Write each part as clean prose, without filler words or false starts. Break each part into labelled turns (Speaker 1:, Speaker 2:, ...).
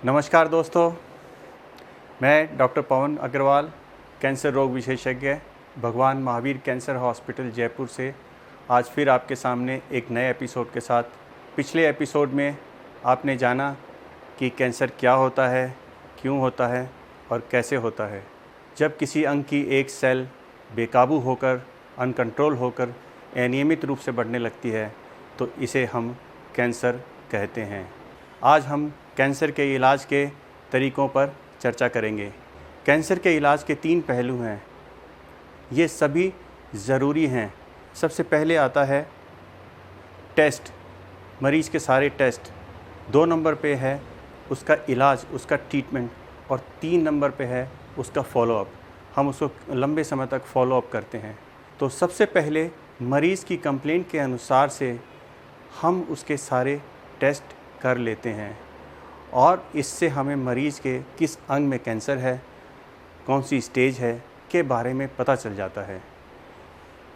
Speaker 1: नमस्कार दोस्तों, मैं डॉक्टर पवन अग्रवाल, कैंसर रोग विशेषज्ञ, भगवान महावीर कैंसर हॉस्पिटल जयपुर से आज फिर आपके सामने एक नए एपिसोड के साथ। पिछले एपिसोड में आपने जाना कि कैंसर क्या होता है, क्यों होता है और कैसे होता है। जब किसी अंग की एक सेल बेकाबू होकर, अनकंट्रोल होकर अनियमित रूप से बढ़ने लगती है तो इसे हम कैंसर कहते हैं। आज हम कैंसर के इलाज के तरीक़ों पर चर्चा करेंगे। कैंसर के इलाज के 3 पहलू हैं, ये सभी ज़रूरी हैं। सबसे पहले आता है टेस्ट, मरीज़ के सारे टेस्ट। 2 नंबर पे है उसका इलाज, उसका ट्रीटमेंट, और 3 नंबर पे है उसका फॉलोअप। हम उसको लंबे समय तक फॉलोअप करते हैं। तो सबसे पहले मरीज़ की कंप्लेंट के अनुसार से हम उसके सारे टेस्ट कर लेते हैं और इससे हमें मरीज़ के किस अंग में कैंसर है, कौन सी स्टेज है के बारे में पता चल जाता है।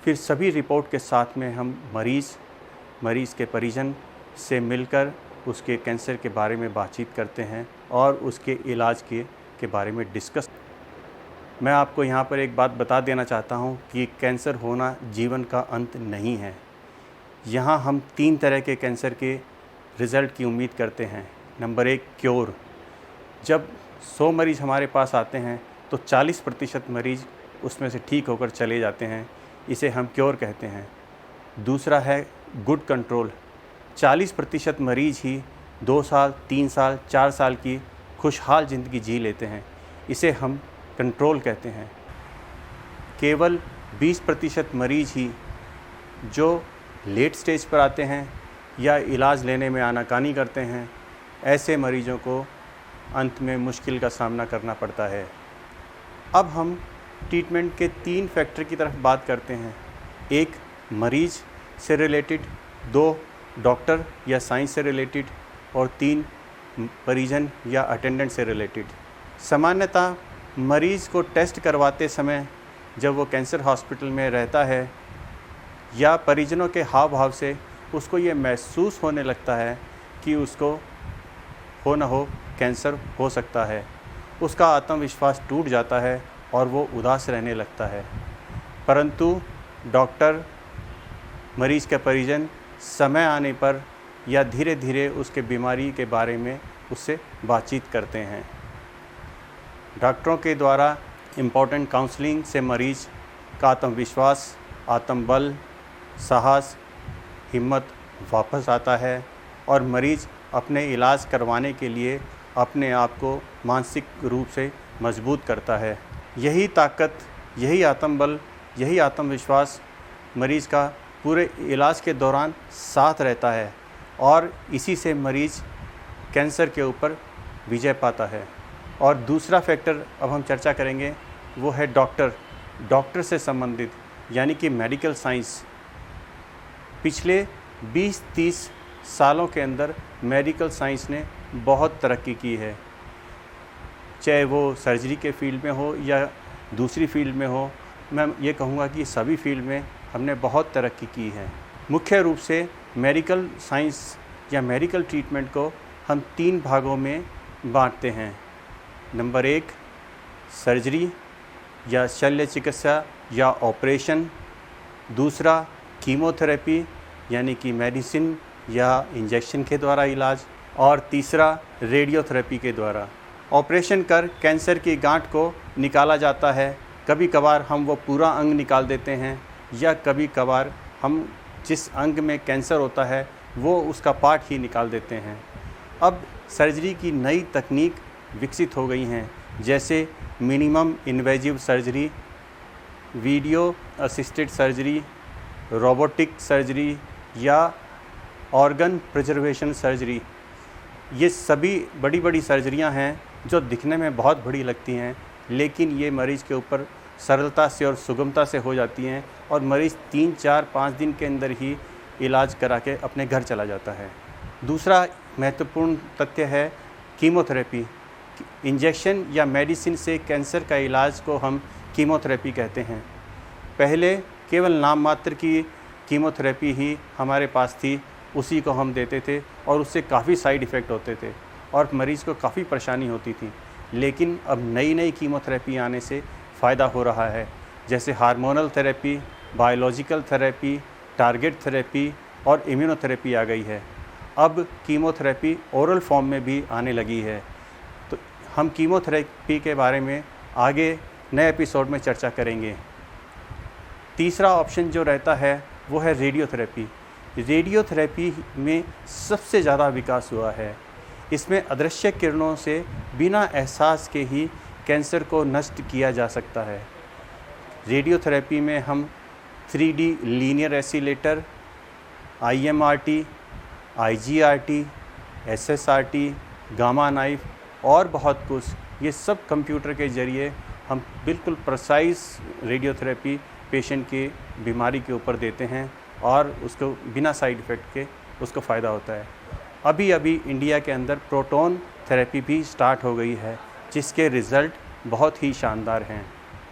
Speaker 1: फिर सभी रिपोर्ट के साथ में हम मरीज़ के परिजन से मिलकर उसके कैंसर के बारे में बातचीत करते हैं और उसके इलाज के बारे में डिस्कस। मैं आपको यहाँ पर एक बात बता देना चाहता हूँ कि कैंसर होना जीवन का अंत नहीं है। यहाँ हम 3 तरह के कैंसर के रिज़ल्ट की उम्मीद करते हैं। Number 1, cure. जब 100 मरीज़ हमारे पास आते हैं तो 40% मरीज़ उसमें से ठीक होकर चले जाते हैं, इसे हम क्योर कहते हैं। दूसरा है गुड कंट्रोल। 40% मरीज़ ही 2 साल, 3 साल, 4 साल की खुशहाल ज़िंदगी जी लेते हैं, इसे हम कंट्रोल कहते हैं। केवल 20% मरीज़ ही जो लेट स्टेज पर आते हैं या इलाज लेने में आनाकानी करते हैं, ऐसे मरीज़ों को अंत में मुश्किल का सामना करना पड़ता है। अब हम ट्रीटमेंट के 3 फैक्टर की तरफ बात करते हैं। 1 मरीज़ से रिलेटेड, 2 डॉक्टर या साइंस से रिलेटेड, और 3 परिजन या अटेंडेंट से रिलेटेड। सामान्यतः मरीज़ को टेस्ट करवाते समय जब वो कैंसर हॉस्पिटल में रहता है या परिजनों के हाव भाव से उसको ये महसूस होने लगता है कि उसको हो न हो कैंसर हो सकता है, उसका आत्मविश्वास टूट जाता है और वो उदास रहने लगता है। परंतु डॉक्टर, मरीज़ के परिजन समय आने पर या धीरे धीरे उसके बीमारी के बारे में उससे बातचीत करते हैं। डॉक्टरों के द्वारा इम्पोर्टेंट काउंसलिंग से मरीज़ का आत्मविश्वास, आत्मबल, साहस, हिम्मत वापस आता है और मरीज़ अपने इलाज करवाने के लिए अपने आप को मानसिक रूप से मजबूत करता है। यही ताकत, यही आत्मबल, यही आत्मविश्वास मरीज़ का पूरे इलाज के दौरान साथ रहता है और इसी से मरीज़ कैंसर के ऊपर विजय पाता है। और दूसरा फैक्टर अब हम चर्चा करेंगे, वो है डॉक्टर से संबंधित, यानी कि मेडिकल साइंस। पिछले 20-30 सालों के अंदर मेडिकल साइंस ने बहुत तरक्की की है, चाहे वो सर्जरी के फील्ड में हो या दूसरी फील्ड में हो। मैं ये कहूँगा कि सभी फील्ड में हमने बहुत तरक्की की है। मुख्य रूप से मेडिकल साइंस या मेडिकल ट्रीटमेंट को हम 3 भागों में बांटते हैं। नंबर 1 सर्जरी या शल्य चिकित्सा या ऑपरेशन, दूसरा कीमोथेरेपी यानी कि मेडिसिन या इंजेक्शन के द्वारा इलाज, और तीसरा रेडियोथेरेपी के द्वारा। ऑपरेशन कर कैंसर की गांठ को निकाला जाता है। कभी कभार हम वो पूरा अंग निकाल देते हैं या कभी कभार हम जिस अंग में कैंसर होता है वो उसका पार्ट ही निकाल देते हैं। अब सर्जरी की नई तकनीक विकसित हो गई हैं, जैसे minimum invasive surgery, video assisted surgery, robotic surgery या ऑर्गन प्रिजर्वेशन सर्जरी। ये सभी बड़ी बड़ी सर्जरियां हैं जो दिखने में बहुत बड़ी लगती हैं, लेकिन ये मरीज़ के ऊपर सरलता से और सुगमता से हो जाती हैं और मरीज़ 3, 4, 5 दिन के अंदर ही इलाज करा के अपने घर चला जाता है। दूसरा महत्वपूर्ण तथ्य है कीमोथेरेपी। इंजेक्शन या मेडिसिन से कैंसर का इलाज को हम कीमोथेरेपी कहते हैं। पहले केवल नाम मात्र की कीमोथेरेपी ही हमारे पास थी, उसी को हम देते थे और उससे काफ़ी साइड इफ़ेक्ट होते थे। और मरीज़ को काफ़ी परेशानी होती थी। लेकिन अब नई नई कीमोथेरेपी आने से फ़ायदा हो रहा है, जैसे hormonal therapy, biological therapy, target therapy और इम्यूनोथेरेपी आ गई है। अब कीमोथेरेपी ओरल फॉर्म में भी आने लगी है। तो हम कीमोथेरेपी के बारे में आगे नए एपिसोड में चर्चा करेंगे। तीसरा ऑप्शन जो रहता है वो है रेडियोथेरेपी। रेडियोथेरेपी में सबसे ज़्यादा विकास हुआ है। इसमें अदृश्य किरणों से बिना एहसास के ही कैंसर को नष्ट किया जा सकता है। रेडियोथेरेपी में हम 3D linear oscillator, IMRT, IGRT, SSRT, gamma knife और बहुत कुछ, ये सब कंप्यूटर के ज़रिए हम बिल्कुल प्रिसाइज रेडियोथेरेपी पेशेंट की बीमारी के ऊपर देते हैं और उसको बिना साइड इफ़ेक्ट के उसको फ़ायदा होता है। अभी अभी इंडिया के अंदर प्रोटॉन थेरेपी भी स्टार्ट हो गई है, जिसके रिज़ल्ट बहुत ही शानदार हैं।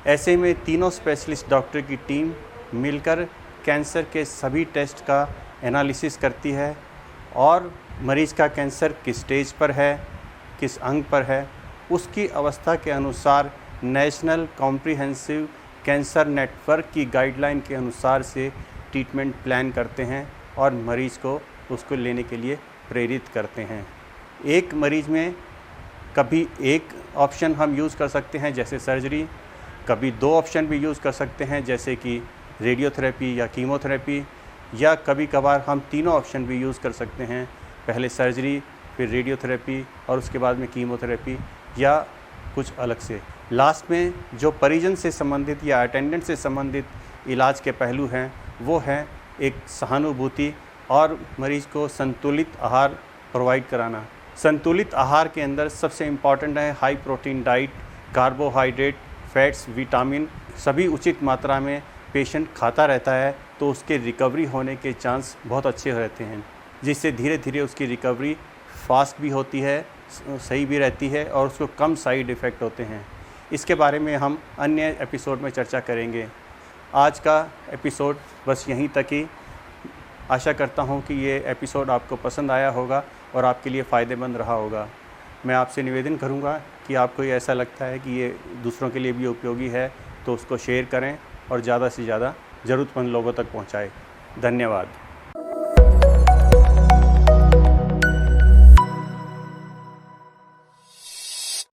Speaker 1: ऐसे में तीनों स्पेशलिस्ट डॉक्टर की टीम मिलकर कैंसर के सभी टेस्ट का एनालिसिस करती है और मरीज़ का कैंसर किस स्टेज पर है, किस अंग पर है, उसकी अवस्था के अनुसार नेशनल कॉम्प्रिहेंसिव कैंसर नेटवर्क की गाइडलाइन के अनुसार से ट्रीटमेंट प्लान करते हैं और मरीज़ को उसको लेने के लिए प्रेरित करते हैं। एक मरीज़ में कभी एक ऑप्शन हम यूज़ कर सकते हैं जैसे सर्जरी, कभी 2 ऑप्शन भी यूज़ कर सकते हैं जैसे कि रेडियोथेरेपी या कीमोथेरेपी, या कभी कभार हम तीनों ऑप्शन भी यूज़ कर सकते हैं, पहले सर्जरी, फिर रेडियोथेरेपी और उसके बाद में कीमोथेरेपी या कुछ अलग से। लास्ट में जो परिजन से संबंधित या अटेंडेंट से संबंधित इलाज के पहलू हैं वो हैं एक सहानुभूति और मरीज़ को संतुलित आहार प्रोवाइड कराना। संतुलित आहार के अंदर सबसे इम्पॉर्टेंट है high protein diet, carbohydrate, fats, vitamin सभी उचित मात्रा में पेशेंट खाता रहता है तो उसके रिकवरी होने के चांस बहुत अच्छे रहते हैं, जिससे धीरे धीरे उसकी रिकवरी फास्ट भी होती है, सही भी रहती है और उसको कम साइड इफ़ेक्ट होते हैं। इसके बारे में हम अन्य एपिसोड में चर्चा करेंगे। आज का एपिसोड बस यहीं तक ही। आशा करता हूँ कि ये एपिसोड आपको पसंद आया होगा और आपके लिए फ़ायदेमंद रहा होगा। मैं आपसे निवेदन करूँगा कि आपको ये ऐसा लगता है कि ये दूसरों के लिए भी उपयोगी है तो उसको शेयर करें और ज़्यादा से ज़्यादा ज़रूरतमंद लोगों तक पहुँचाएँ। धन्यवाद।